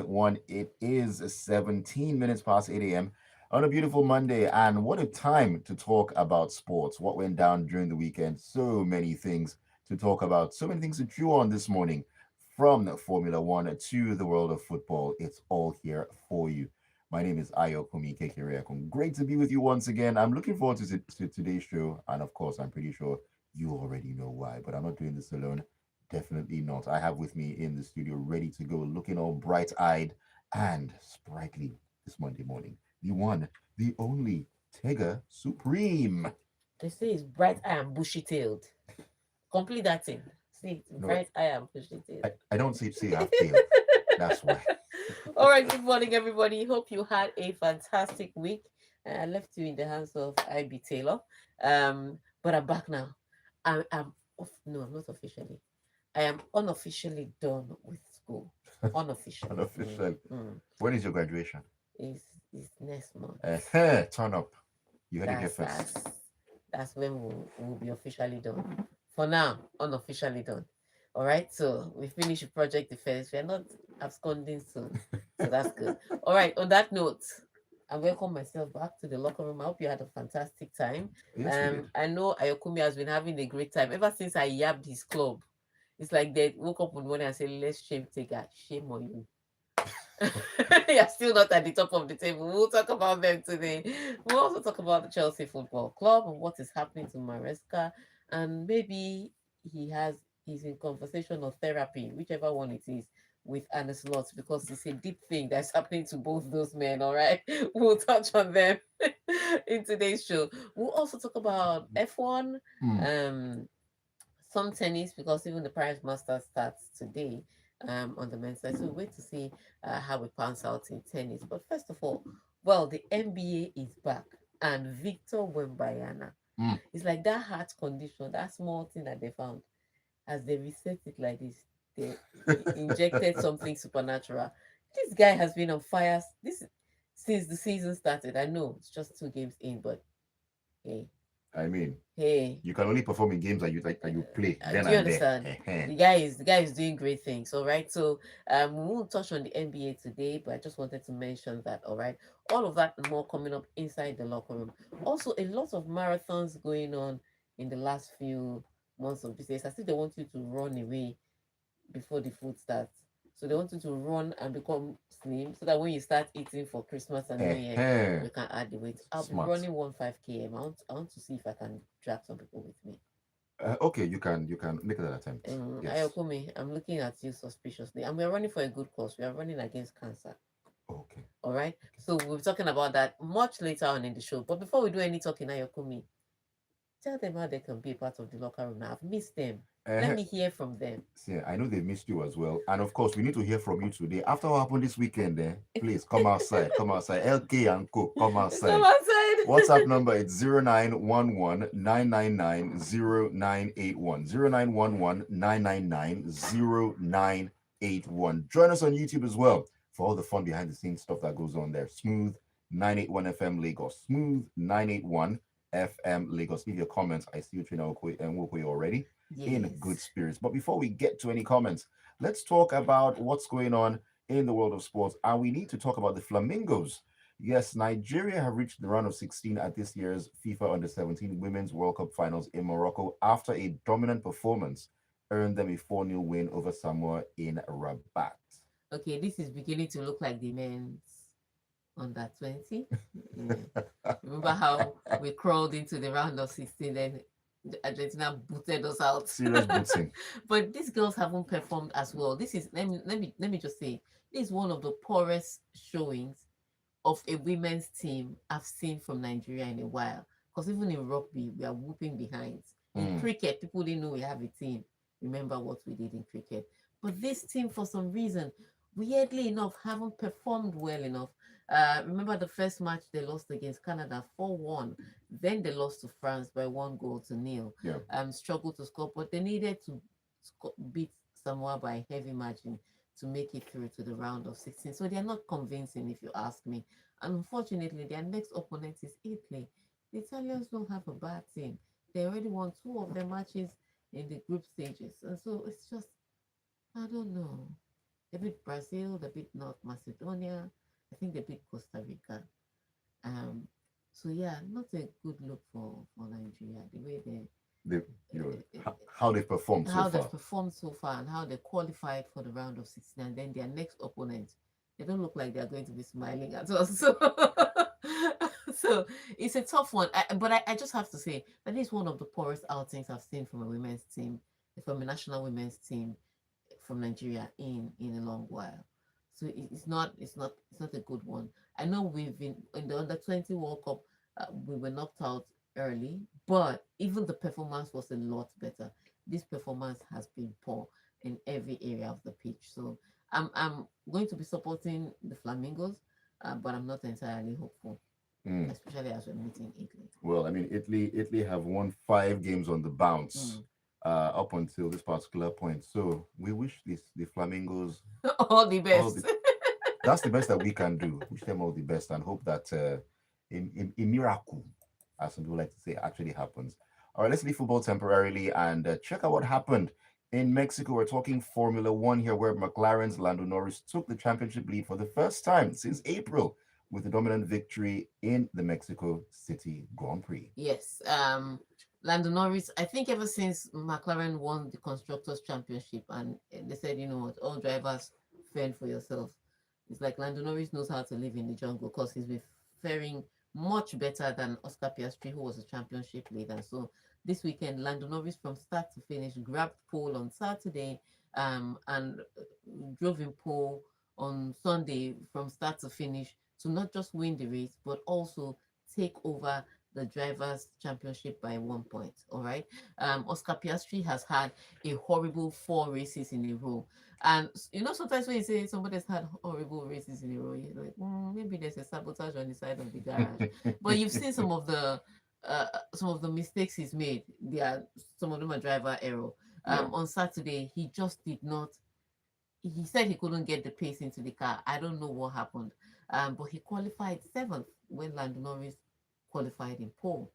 1. It is 17 minutes past 8 a.m. on a beautiful Monday. And what a time to talk about sports. What went down during the weekend? So many things to talk about, so many things to chew on this morning. From Formula One to the world of football, it's all here for you. My name is Ayokunmi Kekireakun. Great to be with you once again. I'm looking forward to today's show. And of course, I'm pretty sure you already know why, but I'm not doing this alone. Definitely not. I have with me in the studio, ready to go, looking all bright eyed and sprightly this Monday morning. The one, the only Tega Supreme. They say it's bright eye and bushy tailed. Complete that thing. See, it's No, bright eye and bushy tailed. I don't say I have tail. That's why. All right, good morning, everybody. Hope you had a fantastic week. I left you in the hands of IB Taylor. But I'm back now. I'm off. No, I'm not officially. I am unofficially done with school. Unofficially. Unofficial. When is your graduation? Is next month. Turn up. You heard it here That's first. that's that's when we'll be officially done. For now, unofficially done. All right. So we finish the project defense. We're not absconding soon. So that's good. All right. On that note, I welcome myself back to the locker room. I hope you had a fantastic time. Yes, we did. I know Ayokumi has been having a great time ever since I yabbed his club. It's like they woke up one morning and said, "Let's shame take a shame on you." You're still not at the top of the table. We'll talk about them today. We'll also talk about the Chelsea Football Club and what is happening to Maresca. And maybe he's in conversation or therapy, whichever one it is, with Anne Slot because it's a deep thing that's happening to both those men. All right. We'll touch on them in today's show. We'll also talk about F1. Hmm. Um some tennis because even the Paris Masters starts today on the men's side. So we wait to see how it pans out in tennis. But first of all, well, the NBA is back and Victor Wembayana. Hmm. It's like that heart condition, that small thing that they found. As they reset it like this, they injected something supernatural. This guy has been on fire this since the season started. I know it's just 2 games in, but hey, I mean, hey, you can only perform in games that you play then do you and there. understand? The guy is doing great things. All right. So we won't touch on the NBA today, but I just wanted to mention that. All right. All of that and more coming up inside the locker room. Also, a lot of marathons going on in the last few months of this year. I think they want you to run away before the food starts. So they want you to run and become slim so that when you start eating for Christmas and New Year, you can add the weight. I'll be Smart. running 1 5 km. I want to see if I can drag some people with me. Okay, you can make that attempt. Yes. Ayokumi, I'm looking at you suspiciously. And we're running for a good cause. We are running against cancer. Okay. All right. Okay. So we'll be talking about that much later on in the show. But before we do any talking, Ayokumi, tell them how they can be a part of the locker room now. I've missed them. Let Uh, me hear from them. See, I know they missed you as well. And of course, we need to hear from you today. After what happened this weekend, please come outside. Come outside. LK and Co. Come Come outside. WhatsApp outside. number is 0911 999 0981. 0911 Join us on YouTube as well for all the fun behind the scenes stuff that goes on there. Smooth 981 FM Lagos. Smooth 981 FM Lagos. Leave your comments. I see you, Trina and Wokwe already in good Yes. spirits. But before we get to any comments, let's talk about what's going on in the world of sports. And we need to talk about the Flamingos. Yes, Nigeria have reached the round of 16 at this year's FIFA Under 17 Women's World Cup finals in Morocco after a dominant performance earned them a 4-0 win over Samoa in Rabat. Okay, this is beginning to look like the men's under 20. Yeah. Remember how we crawled into the round of 16, then Argentina booted us out. Serious booting. But these girls haven't performed as well. This is let me just say this is one of the poorest showings of a women's team I've seen from Nigeria in a while. Because even in rugby, we are whooping behind. In Mm. cricket, people didn't know we have a team. Remember what we did in cricket. But this team, for some reason, weirdly enough, haven't performed well enough. Remember the first match they lost against Canada 4-1. Then they lost to France by 1 goal to nil. Yeah. Struggled to score, but they needed to beat Samoa by a heavy margin to make it through to the round of 16. So they are not convincing, if you ask me. And unfortunately, their next opponent is Italy. The Italians don't have a bad team. They already won two of their matches in the group stages. And so it's just, I don't know. They beat Brazil, they beat North Macedonia, I think they beat Costa Rica. Um, so yeah, not a good look for Nigeria. The way They, uh, how they've performed so how they've far. performed so far and how they qualified for the round of 16, and then their next opponent, they don't look like they're going to be smiling at us. So, so it's a tough one. But I just have to say that is one of the poorest outings I've seen from a women's team, from a national women's team from Nigeria in a long while. So it's not a good one. I know we've been in the under 20 World Cup. We were knocked out early, but even the performance was a lot better. This performance has been poor in every area of the pitch. So I'm going to be supporting the Flamingos, but I'm not entirely hopeful, Mm. especially as we're meeting Italy. Well, I mean, Italy have won 5 games on the bounce Mm. up until this particular point. So we wish the Flamingos All the all best. the that's the best that we can do. Wish them all the best and hope that a miracle, as some people like to say, actually happens. All right, let's leave football temporarily and check out what happened in Mexico. We're talking Formula One here, where McLaren's Lando Norris took the championship lead for the first time since April with a dominant victory in the Mexico City Grand Prix. Yes. Lando Norris, I think ever since McLaren won the Constructors' Championship and they said, you know what, all drivers fend for yourself. It's like Lando Norris knows how to live in the jungle because he's been faring much better than Oscar Piastri, who was a championship leader. So this weekend, Lando Norris from start to finish grabbed pole on Saturday and drove in pole on Sunday from start to finish to not just win the race, but also take over the drivers' championship by 1 point. All right. Oscar Piastri has had a horrible 4 races in a row. And sometimes when you say somebody's had horrible races in a row, you're like, maybe there's a sabotage on the side of the garage. But you've seen some of the mistakes he's made. Some of them are driver error. Yeah. On Saturday, he just did not. He said he couldn't get the pace into the car. I don't know what happened. But he qualified seventh when Lando Norris qualified in pole.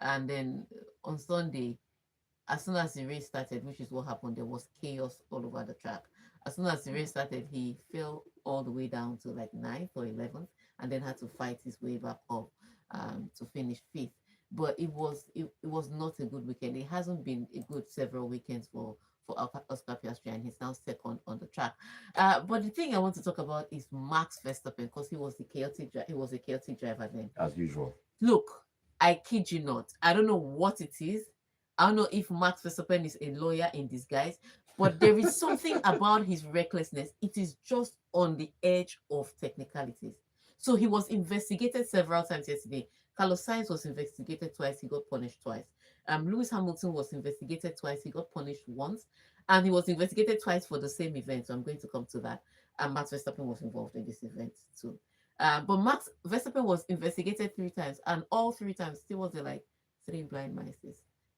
And then on Sunday, as soon as the race started, which is what happened, there was chaos all over the track. As soon as the race started, he fell all the way down to like ninth or 11th, and then had to fight his way back up to finish fifth. But it was not a good weekend. It hasn't been a good several weekends for Oscar Piastri, and he's now second on the track. But the thing I want to talk about is Max Verstappen because he was a chaotic driver then. As usual. Look, I kid you not. I don't know what it is. I don't know if Max Verstappen is a lawyer in disguise, but there is something about his recklessness. It is just on the edge of technicalities. So he was investigated several times yesterday. Carlos Sainz was investigated twice. He got punished twice. Lewis Hamilton was investigated twice. He got punished once. And he was investigated twice for the same event. So I'm going to come to that. And Max Verstappen was involved in this event too. But Max Verstappen was investigated 3 times, and all 3 times still was like 3 blind mice.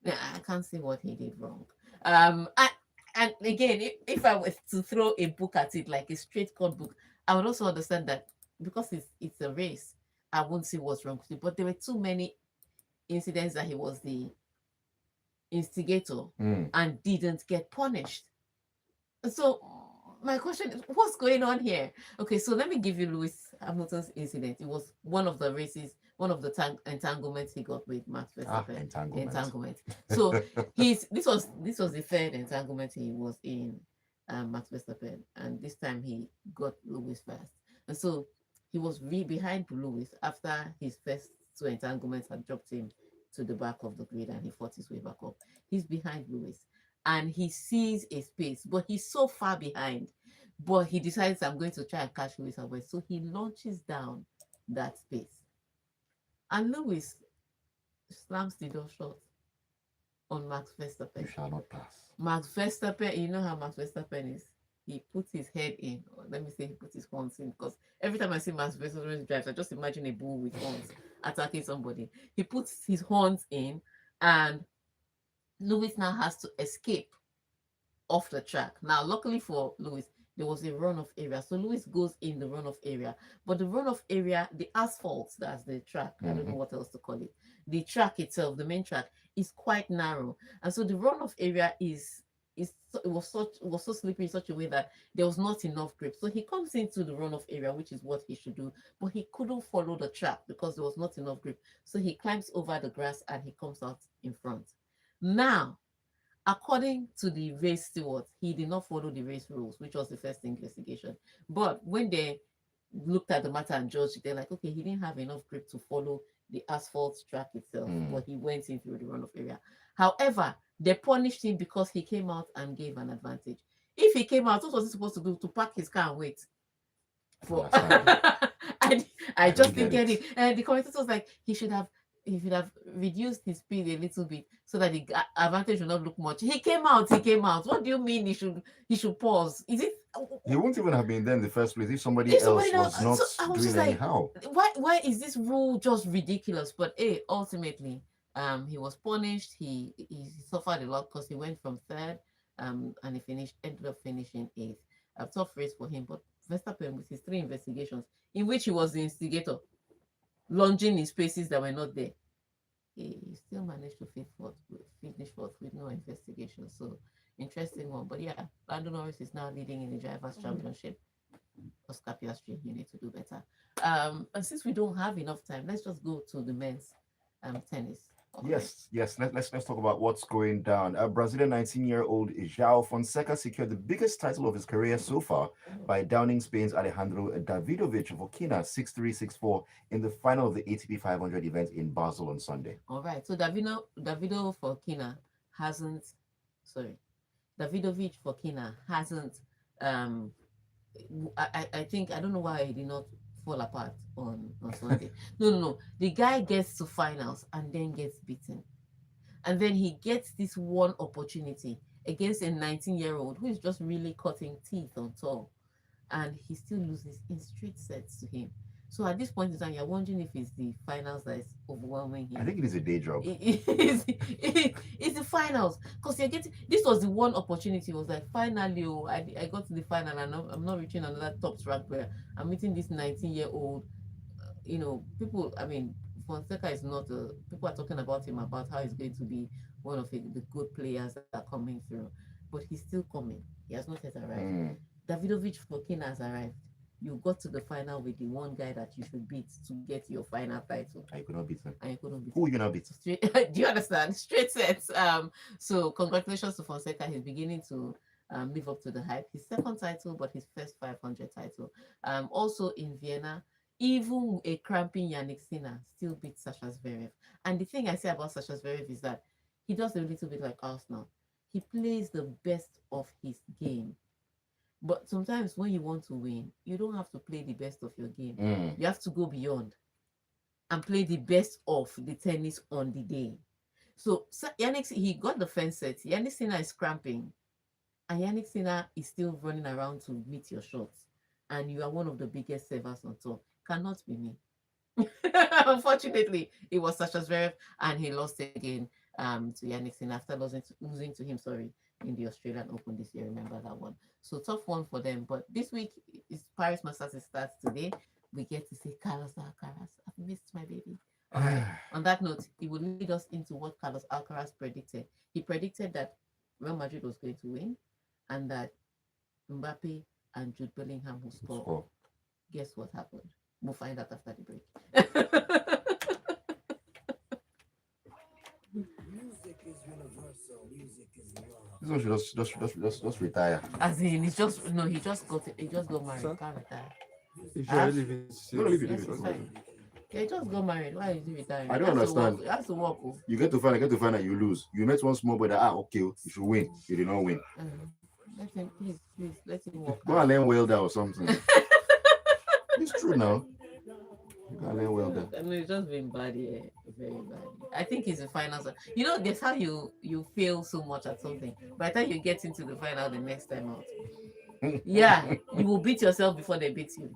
Now, I can't say what he did wrong. And again, if I was to throw a book at it, like a straight cut book, I would also understand that because it's a race, I won't see what's wrong with it. But there were too many incidents that he was the instigator Mm. and didn't get punished. So my question is, what's going on here? Okay, so let me give you Lewis Hamilton's incident. It was one of the races, one of the entanglements he got with Max Verstappen. Entanglement. So this was the third entanglement he was in, Max Verstappen, and this time he got Lewis first, and so he was behind Lewis after his first 2 entanglements had dropped him to the back of the grid, and he fought his way back up. He's behind Lewis and he sees a space, but he's so far behind. But he decides, I'm going to try and catch Lewis away. So he launches down that space. And Lewis slams the door shut on Max You Verstappen. shall not pass. Max Verstappen, you know how Max Verstappen is. He puts his head in, or let me say he puts his horns in, because every time I see Max Verstappen drive, I just imagine a bull with horns attacking somebody. He puts his horns in, and Lewis now has to escape off the track. Now, luckily for Lewis, there was a runoff area. So Lewis goes in the runoff area. But the runoff area, the asphalt, that's the track, I don't know what else to call it. The track itself, the main track, is quite narrow. And so the runoff area is it was so slippery in such a way that there was not enough grip. So he comes into the runoff area, which is what he should do, but he couldn't follow the track because there was not enough grip. So he climbs over the grass and he comes out in front. Now, according to the race stewards, he did not follow the race rules, which was the first investigation. But when they looked at the matter and judged, they're like, okay, he didn't have enough grip to follow the asphalt track itself, Mm. but he went in through the runoff area. However, they punished him because he came out and gave an advantage. If he came out, what was he supposed to do? To park his car and wait I don't for understand. and I I don't just didn't get get it. it. And the commentator was like, he should have reduced his speed a little bit so that the advantage will not look much. He came out. He came out. What do you mean he should pause? Is it He won't even have been there in the first place if somebody if somebody else now? was not So I was doing just like, anyhow. why is this rule just ridiculous? But hey, ultimately, he was punished. He suffered a lot because he went from third, and he ended up finishing eighth. A tough race for him, but Verstappen with his three investigations, in which he was the instigator, lunging in spaces that were not there, he still managed to finish fourth with no investigation. So interesting one. But yeah, Lando Norris is now leading in the drivers' championship. Oscar Piastri, you need to do better. And since we don't have enough time, let's just go to the men's tennis. All right. Yes. Let's talk about what's going down. A Brazilian 19-year-old João Fonseca secured the biggest title of his career so far by downing Spain's Alejandro Davidovich of Okina 6-3, 6-4 in the final of the ATP 500 event in Basel on Sunday. All right. So Davido for Kina hasn't sorry. Davidovich for Kina hasn't um I think I don't know why he did not fall apart on Sunday. No. The guy gets to finals and then gets beaten. And then he gets this one opportunity against a 19-year-old who is just really cutting teeth on tour, and he still loses in straight sets to him. So at this point in time, you're wondering if it's the finals that is overwhelming I him. think it is a day job. It's the finals because you're getting this was the one opportunity. It was like finally, oh, I got to the final and I'm not reaching another top rank player. I'm meeting this 19-year-old. People. I mean, Fonseca is not a. People are talking about him about how he's going to be one of the good players that are coming through, but he's still coming. He has not yet arrived. Mm. Davidovich Fokina has arrived. You got to the final with the one guy that you should beat to get your final title, I could not beat him. and you couldn't beat Who him. you not beat? Straight, do you understand? Straight sets. So congratulations to Fonseca. He's beginning to live up to the hype. His second title, but his first 500 title. Also in Vienna, even a cramping Yannick Sinner still beats Sasha Zverev. And the thing I say about Sasha Zverev is that he does a little bit like Arsenal. He plays the best of his game. But sometimes when you want to win, you don't have to play the best of your game. Mm. You have to go beyond and play the best of the tennis on the day. So Yannick, he got the fence set. Yannick Sinner is cramping, and Yannick Sinner is still running around to meet your shots. And you are one of the biggest servers on tour. Cannot be me. Unfortunately, it was Sasha Zverev, and he lost again to Yannick Sinner after losing to him. Sorry, in the Australian Open this year. Remember that one. So tough one for them. But this week is Paris Masters. It starts today. We get to see Carlos Alcaraz. I've missed my baby. All right. On that note, he will lead us into what Carlos Alcaraz predicted. He predicted that Real Madrid was going to win, and that Mbappe and Jude Bellingham will score. Score. Guess what happened? We'll find out after the break. Music is universal. Music is love. This one should just retire. As in, it's just no. He just got married. Sir? Can't retire. If Ah, you're leaving, No, no, leave it, Yes, leave it. it's fine. Yeah, he just got married. Why is he retiring? I He don't has to work. understand. He has to work. Oh. You get to find out you lose. You met one small boy that okay, you should win. You did not win. Let him, please, let him work. Go and learn welder or something. It's true now. You can learn welder. I mean, it's just been bad, yeah, very bad. I think it's the finals. That's how you fail so much at something. By the time you get into the final the next time out, yeah, you will beat yourself before they beat you.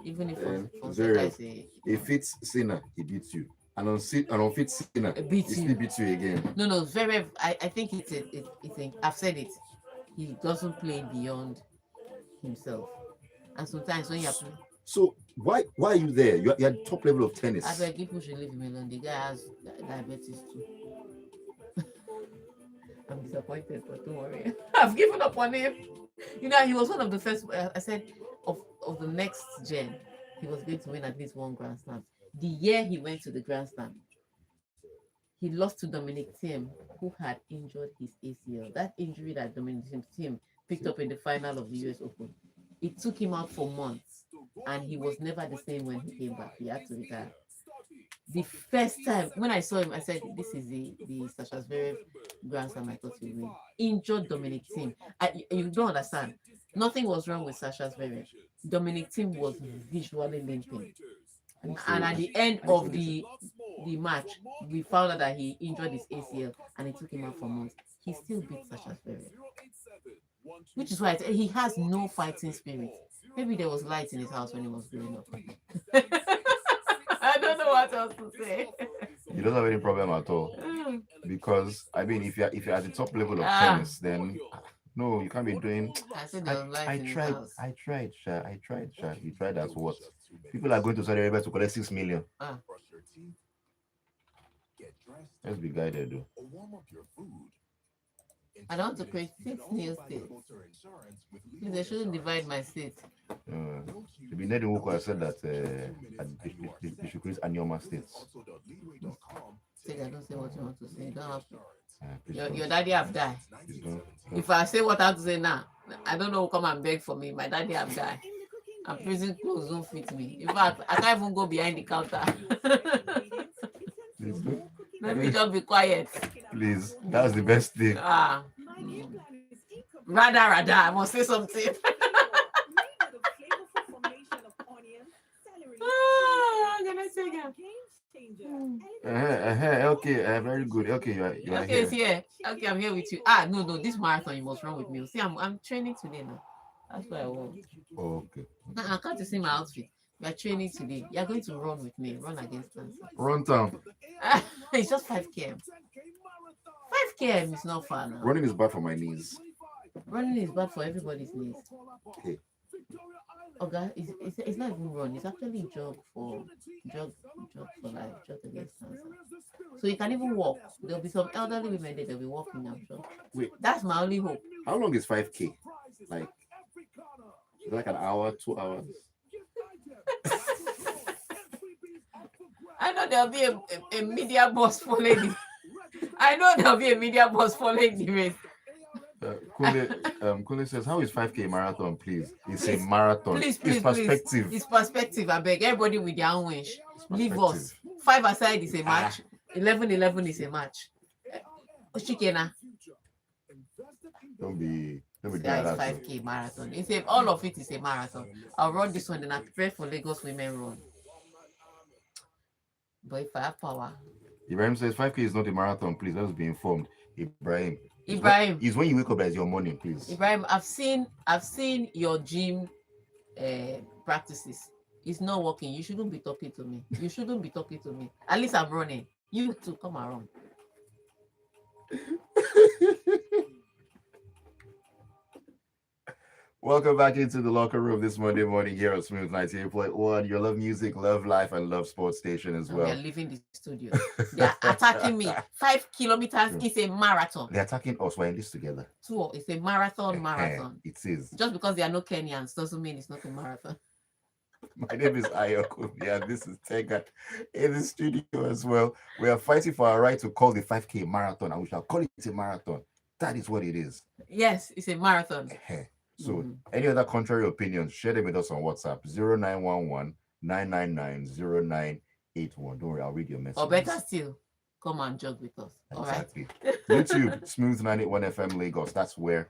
Even if Fonseca Very. is A fit sinner, he beats you. An unfit sinner, he beats still you. beats you again. No, very. I think I've said it. He doesn't play beyond himself, and sometimes when you're playing, So why are you there? You're top level of I tennis. beg people should leave him alone. The guy has diabetes too. I'm disappointed, but don't worry. I've given up on him. You know, he was one of the first. I said of the next gen, he was going to win at least one Grand Slam. The year he went to the Grand Slam, he lost to Dominic Thiem, who had injured his ACL. That injury that Dominic Thiem picked up in the final of the US Open, it took him out for months, and he was never the same when he came back. He had to retire. The first time when I saw him, I said, "This is the Sasha Zverev Grand Slam I thought he would win." Injured Dominic Thiem. You don't understand. Nothing was wrong with Sasha Zverev. Dominic Thiem was visually limping, and at the end of the match, we found out that he injured his ACL, and it took him out for months. He still beat Sasha Zverev, which is why he has no fighting spirit. Maybe there was light in his house when he was growing up. I don't know what else to say. You don't have any problem at all. Because I mean, if you're at the top level of Ah. tennis, then no, you can't be doing. I said there was light I in his tried, house. I tried, Sha. I tried, Sha. You tried as what? People are going to Saudi Arabia to collect 6 million. Ah. Let's be guided, though. I don't want to create 6 new states. Please, they shouldn't divide my state. The Binedi Woko has said that they should create annual states. Say, I don't say what you want to say. You don't have to. Please Your don't. daddy have died. Please don't. If I say what I have to say now, I don't know who come and beg for me. My daddy have died. And prison clothes don't fit me. In fact, I can't even go behind the counter. Please don't. Let me just be quiet. Please, that's the best thing. Ah. Rather, I must say something. Can I say again? Okay, very good. Okay, you are Okay, here. it's here. Okay, I'm here with you. No, this marathon you must run with me. See, I'm training today now. That's why I want. Okay. I can't see my outfit. We are training today. You are going to run with me. Run against us. Run town. It's just 5 km. 5 km is not far now. Running is bad for my knees. Running is bad for everybody's knees. Okay. Okay, it's not even run. It's actually jog for life, jog against cancer. So you can even walk. There'll be some elderly women there. They'll be walking. I'm sure. Wait, That's my only hope. how long is 5K? Like an hour, 2 hours? I know there'll be a media boss following the. I know there'll be a media boss following the race. Kule says, how is 5K marathon, please? It's a marathon. Please, It's perspective. It's perspective. I beg everybody with their own wish. Leave us. Perspective. 5 aside is a match. 11 is a match. Oshikena. Don't be doing That is that. 5K marathon. All of it is a marathon. I'll run this one, then I prepare for Lagos Women Run. But if I have power. Ibrahim says 5K is not a marathon, please. Let's be informed. Ibrahim. It's when you wake up as your morning, please. Ibrahim, I've seen your gym practices. It's not working. You shouldn't be talking to me. At least I'm running. You too, come around. Welcome back into the locker room this Monday morning here on Smooth 98.1. Your love music, love life, and love sports station as well. They're leaving the studio. They're attacking me. 5 kilometers is a marathon. They're attacking us. We're in this together. 2, it's a marathon. It is. Just because they are no Kenyans doesn't mean it's not a marathon. My name is Ayokunmi, and this is Tega in the studio as well. We are fighting for our right to call the 5K marathon, and we shall call it a marathon. That is what it is. Yes, it's a marathon. So, any other contrary opinions, share them with us on WhatsApp 0911 999 0981. Don't worry, I'll read your message. Or better still, come and jog with us. Exactly. All right. YouTube, Smooth 91 FM Lagos. That's where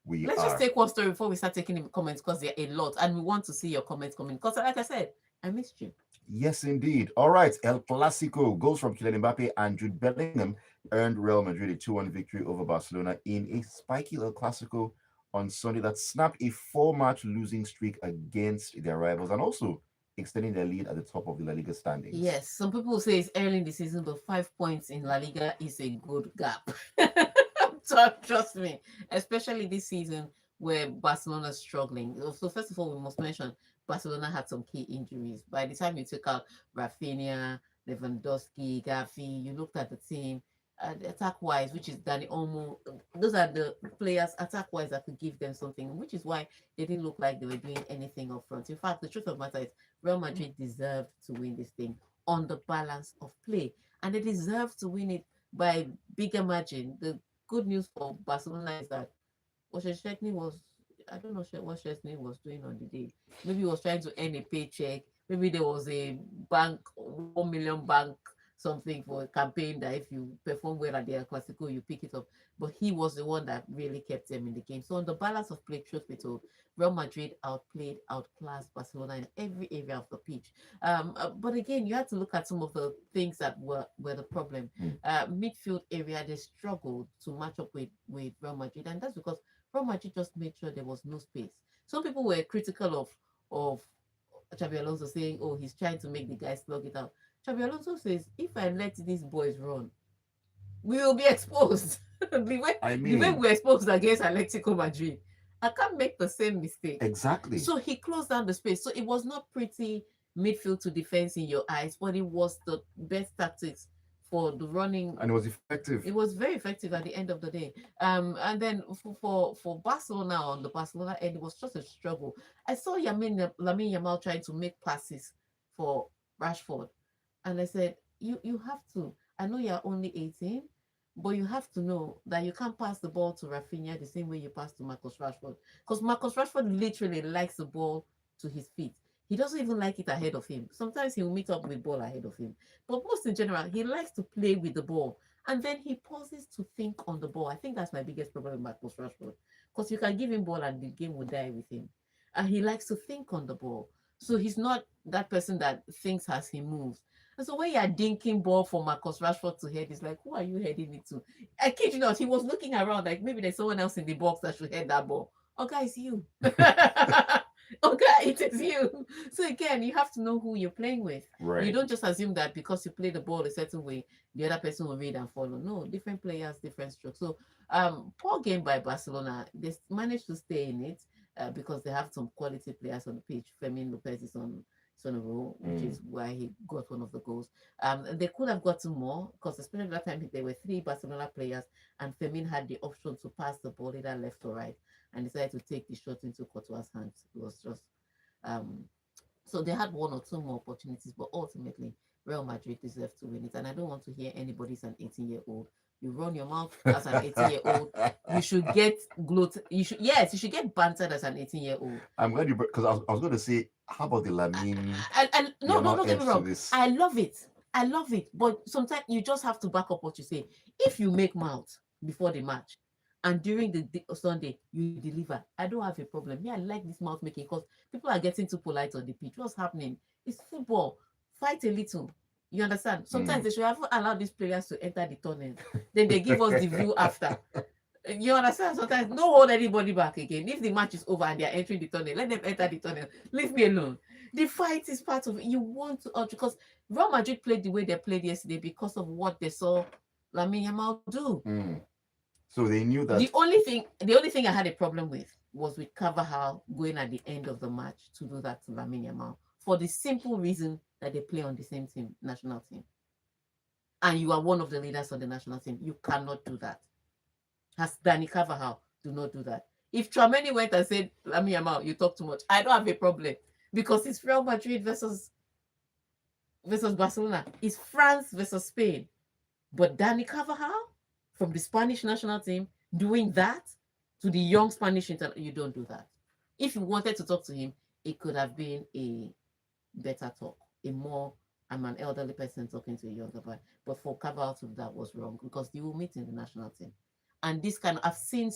Let's just take one story before we start taking the comments, because there are a lot, and we want to see your comments coming. Because, like I said, I missed you. Yes, indeed. All right. El Clasico, goals from Kylian Mbappe and Jude Bellingham earned Real Madrid a 2-1 victory over Barcelona in a spiky El Clasico on Sunday that snapped a 4-match losing streak against their rivals and also extending their lead at the top of the La Liga standings. Yes, some people say it's early in the season, but 5 points in La Liga is a good gap. So trust me, especially this season where Barcelona is struggling. So first of all, we must mention Barcelona had some key injuries. By the time you took out Rafinha, Lewandowski, Gavi, you looked at the team, attack wise, which is Danny Olmo. Those are the players attack wise that could give them something, which is why they didn't look like they were doing anything up front. In fact, the truth of the matter is Real Madrid deserved to win this thing on the balance of play, and they deserved to win it by bigger margin. The good news for Barcelona is that Osheshekni was, I don't know what Chesney was doing on the day. Maybe he was trying to earn a paycheck. Maybe there was a bank, 1 million bank something for a campaign that if you perform well at the Clasico, you pick it up. But he was the one that really kept them in the game. So on the balance of play, truth be told, Real Madrid outplayed, outclassed Barcelona in every area of the pitch. But again, you have to look at some of the things that were the problem. Mm. Midfield area, they struggled to match up with Real Madrid, and that's because Real Madrid just made sure there was no space. Some people were critical of Xabi Alonso saying, "Oh, he's trying to make the guys slug it out." Xabi Alonso says, "If I let these boys run, we will be exposed. I The way mean, we're exposed against Atletico Madrid, I can't make the same mistake." exactly. So he closed down the space. So it was not pretty midfield to defense in your eyes, but it was the best tactics for the running. And it was effective. It was very effective at the end of the day. And then for Barcelona on the Barcelona end, it was just a struggle. I saw Lamine Yamal trying to make passes for Rashford, and I said, you have to. I know you're only 18, but you have to know that you can't pass the ball to Rafinha the same way you pass to Marcus Rashford, because Marcus Rashford literally likes the ball to his feet. He doesn't even like it ahead of him. Sometimes he will meet up with ball ahead of him, but most in general, he likes to play with the ball. And then he pauses to think on the ball. I think that's my biggest problem with Marcus Rashford. Because you can give him ball and the game will die with him. And he likes to think on the ball. So he's not that person that thinks as he moves. And so when you're dinking ball for Marcus Rashford to head, it's like, who are you heading it to? I kid you not, he was looking around like maybe there's someone else in the box that should head that ball. Oh, guys, you. Okay, it is you. So again, you have to know who you're playing with. You Right. don't just assume that because you play the ball a certain way, the other person will read and follow. No, different players, different strokes. So, poor game by Barcelona. They managed to stay in it because they have some quality players on the pitch. Fermin Lopez is on a roll, which Mm. is why he got one of the goals. They could have gotten more because, especially that time, there were three Barcelona players, and Fermin had the option to pass the ball either left or right, and decided to take the shot into Courtois' hands. It was just um, so they had one or two more opportunities, but ultimately Real Madrid deserved to win it. And I don't want to hear anybody's an 18-year-old. You run your mouth as an 18-year-old. You should get you should get bantered as an 18-year-old. I'm glad you because I was going to say, how about the Lamine And no, Yamal don't get me edge to wrong. this? I love it. I love it. But sometimes you just have to back up what you say. If you make mouth before the match and during the Sunday you deliver, I don't have a problem. Yeah, I like this mouth making because people are getting too polite on the pitch. What's happening? It's football. Fight a little. You understand? Sometimes Mm. they should have allowed these players to enter the tunnel. Then they give us the view after. You understand? Sometimes don't hold anybody back again. If the match is over and they're entering the tunnel, let them enter the tunnel. Leave me alone. The fight is part of it. You want to because Real Madrid played the way they played yesterday because of what they saw Lamine Yamal do. Mm. So they knew The that. only thing I had a problem with was with Carvajal going at the end of the match to do that to Lamine Yamal for the simple reason that they play on the same team, national team, and you are one of the leaders of the national team. You cannot do that. As Danny Carvajal, do not do that. If Trameni went and said, Lamine Yamal, you talk too much, I don't have a problem because it's Real Madrid versus Barcelona. It's France versus Spain. But Danny Carvajal from the Spanish national team doing that to the young Spanish you don't do that. If you wanted to talk to him, it could have been a better talk, a more I'm an elderly person talking to a younger boy. But for Carvajal to do that was wrong because they will meet in the national team. And this kind of I've seen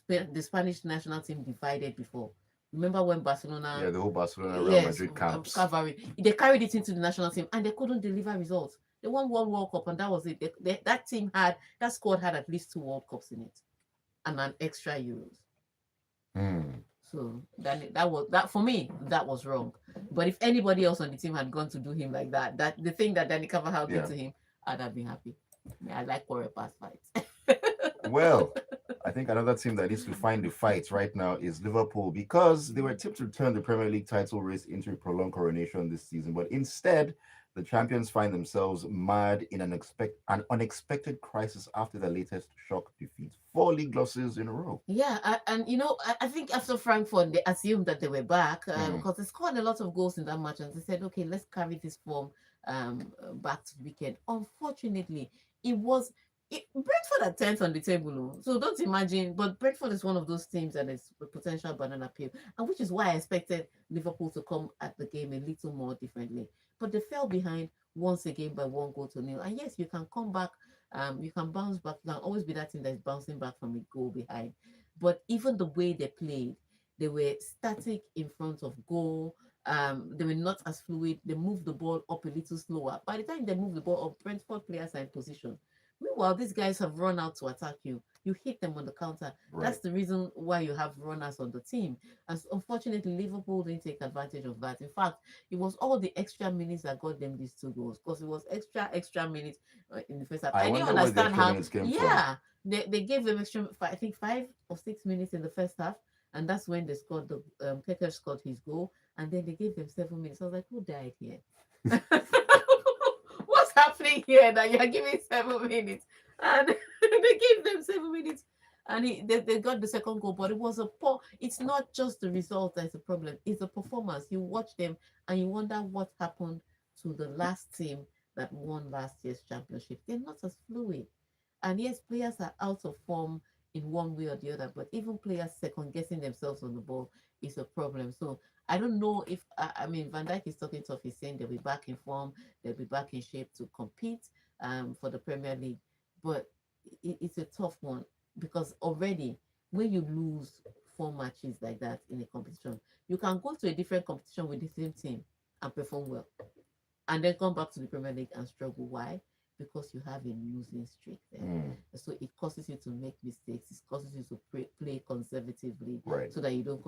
the Spanish national team divided before. Remember when Barcelona, Yeah, the whole Barcelona Real yes, Madrid camps. cavalry, they carried it into the national team and they couldn't deliver results. They won one World Cup and that was it. That squad had at least two World Cups in it and an extra Euros. Mm. So that for me that was wrong. But if anybody else on the team had gone to do him like that the thing that Danny Carvajal did Yeah. to him, I'd have been happy. I like quarter past fights. Well, I think another team that needs to find the fight right now is Liverpool because they were tipped to turn the Premier League title race into a prolonged coronation this season, but instead, the champions find themselves mired in an unexpected crisis after their latest shock defeat. Four league losses in a row. Yeah, and I think after Frankfurt, they assumed that they were back Mhm. because they scored a lot of goals in that match, and they said, okay, let's carry this form back to the weekend. Unfortunately, it was Brentford are 10th on the table, oh. So don't imagine. But Brentford is one of those teams that is a potential banana peel, and which is why I expected Liverpool to come at the game a little more differently. But they fell behind once again by 1 goal to nil. And yes, you can come back, you can bounce back. You can always be that team that is bouncing back from a goal behind. But even the way they played, they were static in front of goal. They were not as fluid. They moved the ball up a little slower. By the time they moved the ball up, Brentford players are in position. Meanwhile, these guys have run out to attack you. You hit them on the counter. Right. That's the reason why you have runners on the team. And unfortunately, Liverpool didn't take advantage of that. In fact, it was all the extra minutes that got them these 2 goals because it was extra minutes in the first half. I I didn't wonder where the understand extra how, minutes came from. yeah, they gave them extra, I think 5 or 6 minutes in the first half. And that's when they scored Keke scored his goal. And then they gave them 7 minutes. I was like, who died here? What's happening here that you're giving 7 minutes? And they gave them 7 minutes. And they got the second goal, but it was a poor. It's not just the result that's a problem, it's the performance. You watch them and you wonder what happened to the last team that won last year's championship. They're not as fluid. And yes, players are out of form in one way or the other, but even players second guessing themselves on the ball is a problem. So I don't know if I mean Van Dijk is talking tough. He's saying they'll be back in form, they'll be back in shape to compete for the Premier League. But it's a tough one because already when you lose 4 matches like that in a competition, you can go to a different competition with the same team and perform well and then come back to the Premier League and struggle. Why? Because you have a losing streak there. Mm, So it causes you to make mistakes. It causes you to play conservatively right. so that you don't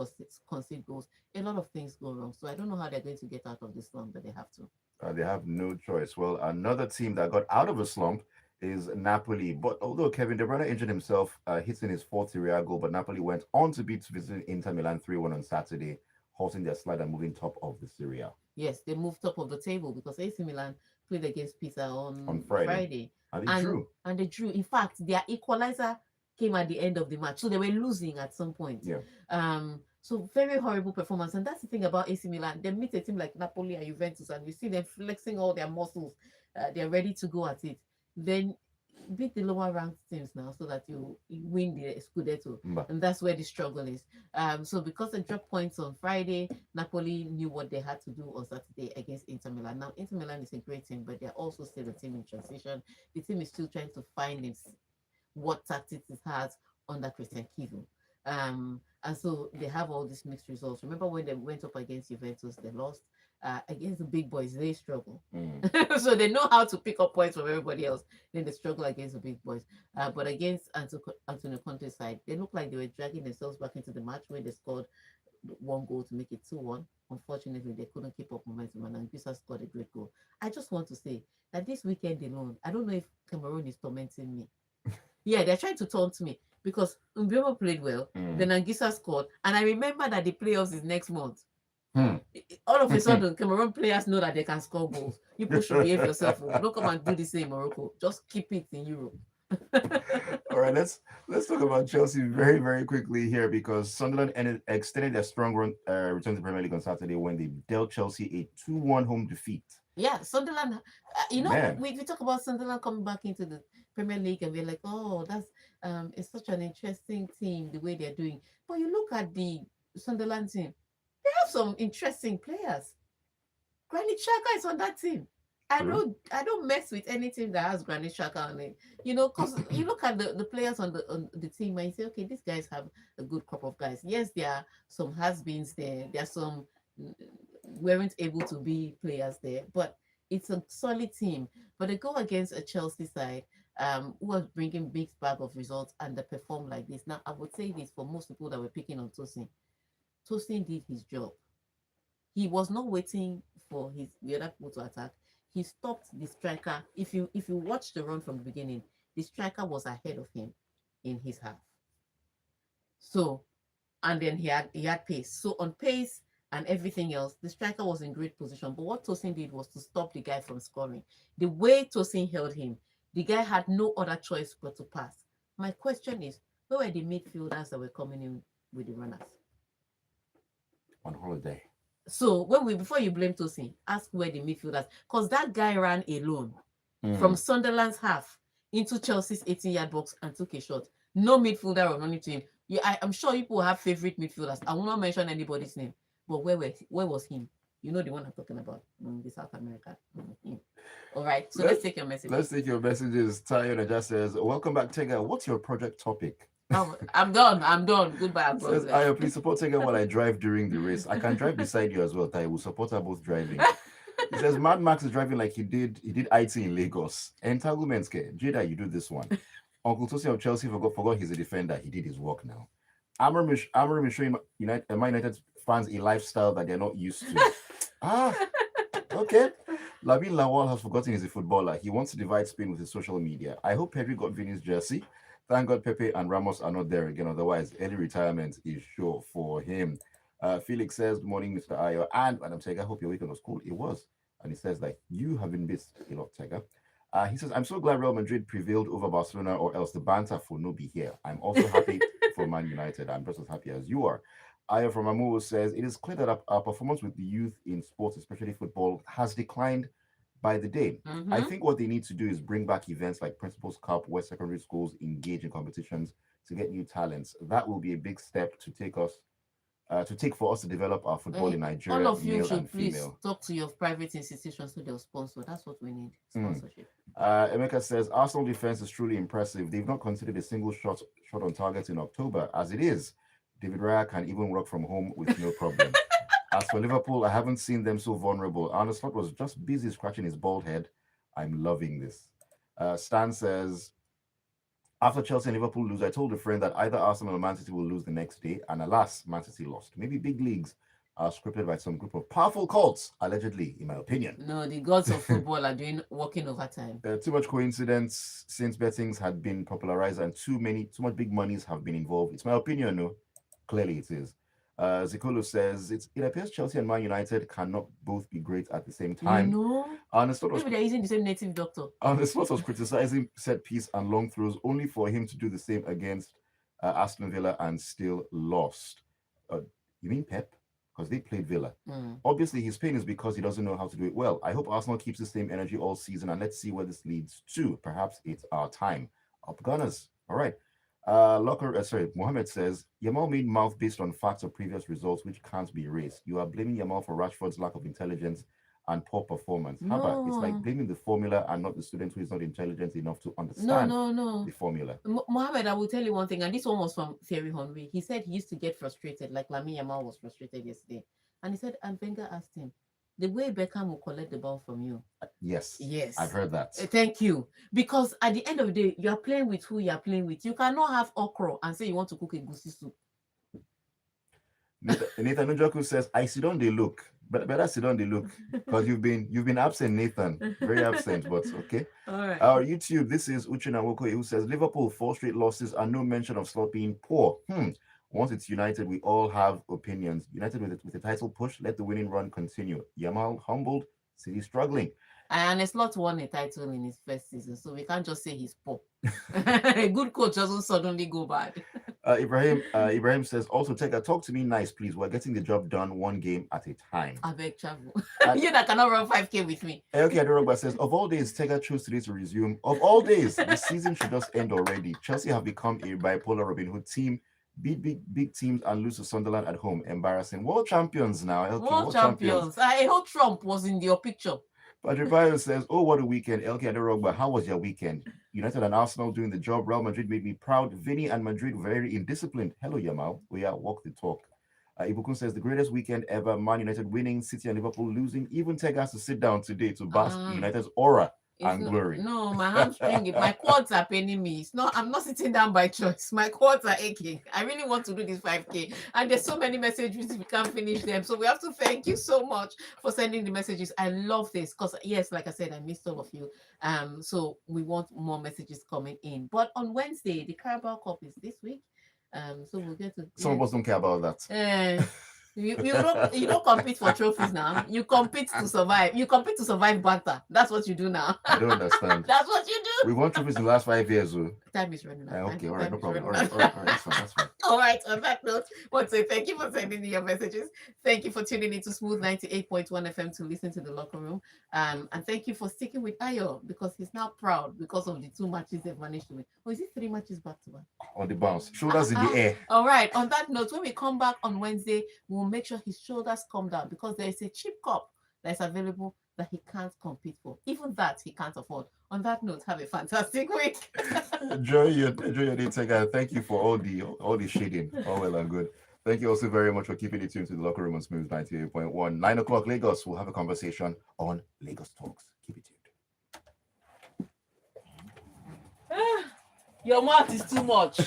concede goals. A lot of things go wrong. So I don't know how they're going to get out of this slump, but they have to. They have no choice. Well, another team that got out of a slump is Napoli. But although Kevin De Bruyne injured himself, hitting his fourth Serie A goal, but Napoli went on to beat visiting Inter Milan 3-1 on Saturday, halting their slide and moving top of the Serie A Yes, they moved top of the table because AC Milan played against Pisa on on Friday. Friday, And they and drew. and they drew. In fact, their equalizer came at the end of the match, so they were losing at some point. Yeah. So very horrible performance, and that's the thing about AC Milan. They meet a team like Napoli and Juventus, and you see them flexing all their muscles. They're ready to go at it. Then beat the lower ranked teams now so that you win the Scudetto. Mba. And that's where the struggle is. So because they dropped points on Friday, Napoli knew what they had to do on Saturday against Inter Milan. Now, Inter Milan is a great team, but they're also still a team in transition. The team is still trying to find what tactics it has under Christian Kivu. And so they have all these mixed results. Remember when they went up against Juventus, they lost. Against the big boys, they struggle. Mm. So they know how to pick up points from everybody else. Then they struggle against the big boys. But against Antonio Conte's side, they look like they were dragging themselves back into the match when they scored 1 goal to make it 2-1. Unfortunately, they couldn't keep up momentum, and Anguissa scored a great goal. I just want to say that this weekend alone, I don't know if Cameroon is tormenting me. Yeah, they're trying to taunt me because Mbemo played well, Mm. then Anguissa scored, and I remember that the playoffs is next month. Hmm. All of a sudden, Cameroon players know that they can score goals. You people should behave yourself. Oh. Don't come and do the same in Morocco. Just keep it in Europe. All right, let's talk about Chelsea very very quickly here because Sunderland extended their strong return to Premier League on Saturday when they dealt Chelsea a 2-1 home defeat. Yeah, Sunderland. Man, We talk about Sunderland coming back into the Premier League, and we're like, oh, that's it's such an interesting team the way they're doing. But you look at the Sunderland team; they have some interesting players. Granit Xhaka is on that team. true. I don't mess with any team that has Granit Xhaka on it. Because you look at the players on the team and you say, okay, these guys have a good crop of guys. Yes, there are some has-beens there. There are some mm, weren't able to be players there, but it's a solid team. But they go against a Chelsea side who was bringing big bag of results and they perform like this. Now, I would say this for most people that were picking on Tosin. Tosin did his job. He was not waiting for the other people to attack. He stopped the striker. If you watch the run from the beginning, the striker was ahead of him in his half. So, and then he had pace. So on pace and everything else, the striker was in great position. But what Tosin did was to stop the guy from scoring. The way Tosin held him, the guy had no other choice but to pass. My question is, where were the midfielders that were coming in with the runners? On holiday. So before you blame Tosin, ask where the midfielders, because that guy ran alone from Mm. Sunderland's half into Chelsea's 18-yard box and took a shot. No midfielder was running to him. I'm sure people have favorite midfielders. I will not mention anybody's name, but where was him? You know the one I'm talking about, the South America. Him. All right, so let's Let's take your messages. let's take your messages. Tega Onojaife says, "Welcome back, Tega. What's your project topic?" Oh, I'm done. I'm done. Goodbye, Says, brother. "Ayo, please support Tega while I drive during the race. I can drive beside you as well, Tega. We'll support her both driving." He says, "Mad Max is driving like he did IT in Lagos. Entanglements, ke. Jada, you do this one. Uncle Tosi of Chelsea forgot he's a defender. He did his work now. Amorim is showing Man United fans a lifestyle that they're not used to. Ah, okay. Labin Lawal has forgotten he's a footballer. He wants to divide Spain with his social media. I hope Pedri got Vini's jersey. Thank God Pepe and Ramos are not there again. Otherwise, early retirement is sure for him." Felix says, "Good morning, Mr. Ayo and Madam Tega. Hope your weekend was cool." It was. And he says, like, you have been missed a lot, Tega. He says, "I'm so glad Real Madrid prevailed over Barcelona, or else the banter for no be here. I'm also happy for Man United. I'm just as happy as you are." Aya from Amu says, "It is clear that our performance with the youth in sports, especially football, has declined by the day. I Mm-hmm. think what they need to do is bring back events like Principals Cup, where secondary schools engage in competitions to get new talents. That will be a big step to take for us to develop our football in All Nigeria, of you male and should please female." talk to your private institutions so they'll sponsor. That's what we need. Mm. Sponsorship. Emeka says, "Arsenal defense is truly impressive. They've not considered a single shot on target in October. As it is, David Raya can even work from home with no problem. As for Liverpool, I haven't seen them so vulnerable. Arne Slot was just busy scratching his bald head. I'm loving this." Stan says, "After Chelsea and Liverpool lose, I told a friend that either Arsenal or Man City will lose the next day, and alas, Man City lost. Maybe big leagues are scripted by some group of powerful cults, allegedly, in my opinion. No, the gods of football are doing working overtime. Too much coincidence since bettings had been popularized and too much big monies have been involved. It's my opinion, no. Clearly it is." Zikolo says, "It appears Chelsea and Man United cannot both be great at the same You time." know, Arne Slot was maybe they're using the same native doctor. criticizing set piece and long throws, only for him to do the same against Aston Villa and still lost. Uh, you mean Pep? Because they played Villa. Mm. Obviously, his pain is because he doesn't know how to do it well. I hope Arsenal keeps the same energy all season, and let's see where this leads to. Perhaps it's our time. Up Gunners. All right. Mohammed says, "Yamal made mouth based on facts of previous results, which can't be erased. You are blaming Yamal for Rashford's lack of intelligence and poor performance. Haba, it's like No, blaming the formula and not the student who is not intelligent enough to no, understand no, no. the formula." Mohammed, I will tell you one thing, and this one was from Thierry Henry. He said he used to get frustrated, like Lamine Yamal was frustrated yesterday. And he said, and Wenger asked him, the way Beckham will collect the ball from you. Yes, I've Yes. heard that. Thank you. Because at the end of the day, you are playing with who you are playing with. You cannot have okra and say you want to cook a goosey soup. Nathan Njoku says, "I sit on the look. But better sit on the look because you've been absent, Nathan. Very absent, but okay." All right. Our YouTube, this is Uchina Woko who says, "Liverpool, 4 straight losses and no mention of Slot being poor. Once it's United, we all have opinions. United with the title push, let the winning run continue. Yamal humbled, City struggling." And it's not won a title in his first season, so we can't just say he's poor. A good coach doesn't suddenly go bad. Ibrahim says, "Also, talk to me nice, please. We're getting the job done one game at a time." I beg travel. And You that cannot run 5K with me. Elke Adorogba says, "Of all days, Tega chose today to resume. Of all days, the season should just end already. Chelsea have become a bipolar Robin Hood team, beat big teams and lose to Sunderland at home. Embarrassing. World champions now, Elke, World world champions." champions. I hope Trump was in your picture. Patrick Bayo says, "Oh, what a weekend. Elke Adorogba, how was your weekend? United and Arsenal doing the job. Real Madrid made me proud. Vinny and Madrid very indisciplined. Hello, Yamal. We are walk the talk." Ibukun says, "The greatest weekend ever. Man United winning, City and Liverpool losing. Even Teg has to sit down today to bask in United's aura It's and glory." no, my hamstring, my quads are paining me. It's not, I'm not sitting down by choice. My quads are aching. I really want to do this 5K. And there's so many messages, we can't finish them. So we have to thank you so much for sending the messages. I love this because yes, like I said, I missed all of you. So we want more messages coming in. But on Wednesday, the Carabao Cup is this week. So we'll get to Some of us don't care about that. you don't compete for trophies now. You compete to survive. You compete to survive banter. That's what you do now. I don't understand. That's what you do. We won trophies in the last 5 years. Oh. Time is running out. Okay, all Time right, no is problem. All running right, out. all right, that's fine, that's fine. All right, on that note, I want to say thank you for sending in your messages. Thank you for tuning into Smooth 98.1 FM to listen to the locker room. And thank you for sticking with Ayo because he's now proud because of the 2 matches they've managed to win. Or is it 3 matches back to back? On the bounce, shoulders in the air. All right. On that note, when we come back on Wednesday, we'll make sure his shoulders come down because there is a cheap cup that's available that he can't compete for. Even that he can't afford. On that note, have a fantastic week. enjoy your day, Tega. Thank you for all the shading. All well and good. Thank you also very much for keeping it tuned to the locker room on Smooth 98.1. 9 o'clock Lagos. We'll have a conversation on Lagos Talks. Keep it tuned. Your mouth is too much.